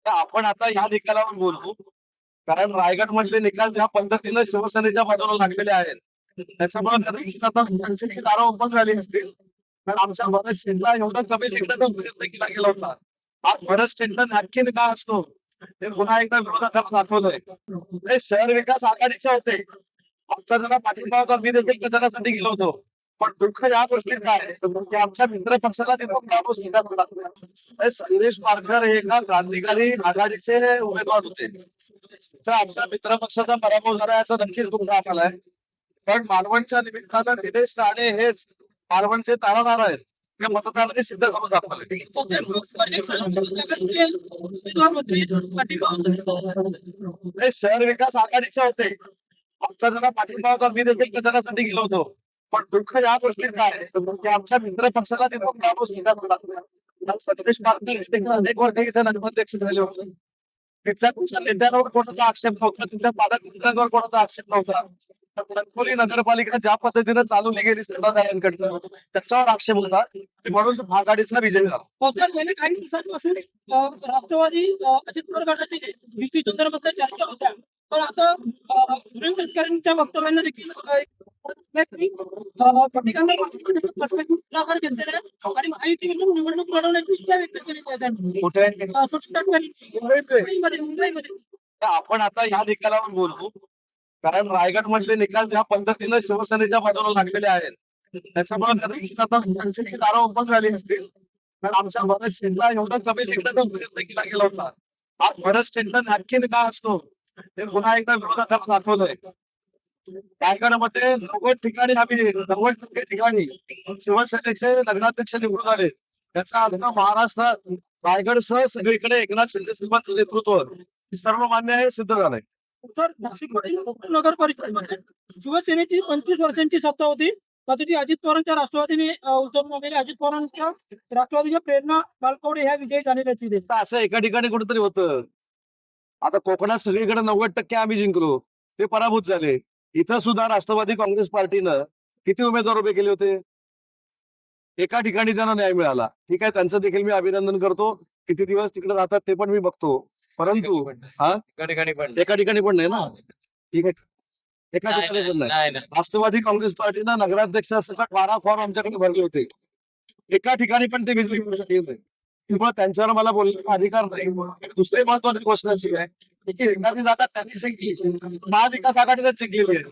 तर आपण आता या निकालावर बोलू. कारण रायगड मधले निकाल ज्या पद्धतीनं शिवसेनेच्या बाजूला लागलेले आहेत त्याच्यामुळे कदाचित आता चर्चेची दारं ओपन झाली असतील. कारण आमच्या भरत शेठला एवढं कमी लेखण्याचा प्रयत्न केला गेला होता. आज भरत शेठला नॅपकिन का असतो हे पुन्हा एकदा विरोधकांना दाखवलंय. हे शहर विकास आघाडीचे होते. आमचा जरा पाठिंबा होता, मी देखील प्रचारासाठी गेलो होतो. पण दुःख या गोष्टीचं आहे की आमच्या मित्र पक्षाला तिथं पराभव स्वीकारावा लागला. संदेश पारकर हे एका क्रांतिकारी आघाडीचे उमेदवार होते. तर आमच्या मित्र पक्षाचा पराभव झाला याचं नक्कीच दुःख आम्हाला आहे. पण मालवणच्या निमित्तानं निलेश राणे हेच मालवणचे तारणारा आहेत. हे मतदारांनी सिद्ध करून दाखवले. हे शहर विकास आघाडीचे होते. आमचा जरा पाठिंबा होता, मी देखील प्रचारासाठी गेलो होतो. पण दुःख या गोष्टीचं आहे की आमच्या मित्र पक्षाला तिथं पराभव स्वीकारावा लागला. संदेश पारकर देखील अनेक वर्ष इथे नगराध्यक्ष झाले होते. तिथल्या तुमच्या नेत्यांवर कोणाचा आक्षेप नव्हता, तिथल्या पालकमंत्र्यांवर कोणाचा आक्षेप नव्हता. कणकवली नगरपालिका ज्या पद्धतीने चालू गेली सत्ताधाऱ्यांकडनं त्याच्यावर आक्षेप होता. म्हणून आघाडीचा विजय झाला. काही दिवसांपासून राष्ट्रवादी अजित पवार गटाची युती संदर्भात चर्चा होत्या. पण आता सुरेंद्र तटकरेंच्या वक्तव्यांना देखील आणि महायुतीमधून निवडणूक लढवण्याची इच्छा व्यक्त केली आहे. मुंबईमध्ये आपण आता या निकालावर बोलू. कारण रायगड मधले निकाल ज्या पद्धतीनं शिवसेनेच्या बाजूला लागलेले आहेत त्याच्यामुळे कदाचित आता चर्चेची दारं ओपन झाली असतील. कारण आमच्या भरत शेठला एवढं कमी लेखण्याचा प्रयत्न केला गेला होता. आज भरत शेठला नॅपकिन का असतो हे पुन्हा एकदा विरोधकांना दाखवलंय. रायगडमध्ये 90% ठिकाणी शिवसेनेचे नगराध्यक्ष निवडून आले. त्याचा अर्थ महाराष्ट्रात रायगडसह सगळीकडे एकनाथ शिंदे साहेबांचं नेतृत्व सर्व मान्य आहे, सिद्ध झालंय. सर, नाशिकमधील नगर परिषदेमध्ये शिवसेनेची 25 वर्षांची सत्ता होती. कधी अजित पवारांच्या राष्ट्रवादीने उतरून वगैरे अजित पवारांच्या राष्ट्रवादीच्या प्रेरणा बालकवडे ह्या विजयी झालेल्या. असं एका ठिकाणी कुठेतरी होतं. आता कोकणात सगळीकडे 90% आम्ही जिंकलो, ते पराभूत झाले. इथं सुद्धा राष्ट्रवादी काँग्रेस पार्टीनं किती उमेदवार उभे केले होते? एका ठिकाणी त्यांना न्याय मिळाला. ठीक आहे, त्यांचं देखील मी अभिनंदन करतो. किती दिवस तिकडे राहतात ते पण मी बघतो. परंतु एका ठिकाणी पण नाही ना. ठीक आहे, एका ठिकाणी पण नाही. राष्ट्रवादी काँग्रेस पार्टीनं नगराध्यक्षासकट 12 फॉर्म आमच्याकडे भरले होते. एका ठिकाणी पण ते विजयी होऊ शकले नाही. त्यामुळे त्यांच्यावर मला बोलण्याचा अधिकार नाही. दुसरी महत्वाची गोष्ट अशी आहे की एखादी जागा त्यांनी जिंकली, महाविकास आघाडीने जिंकलेली आहे.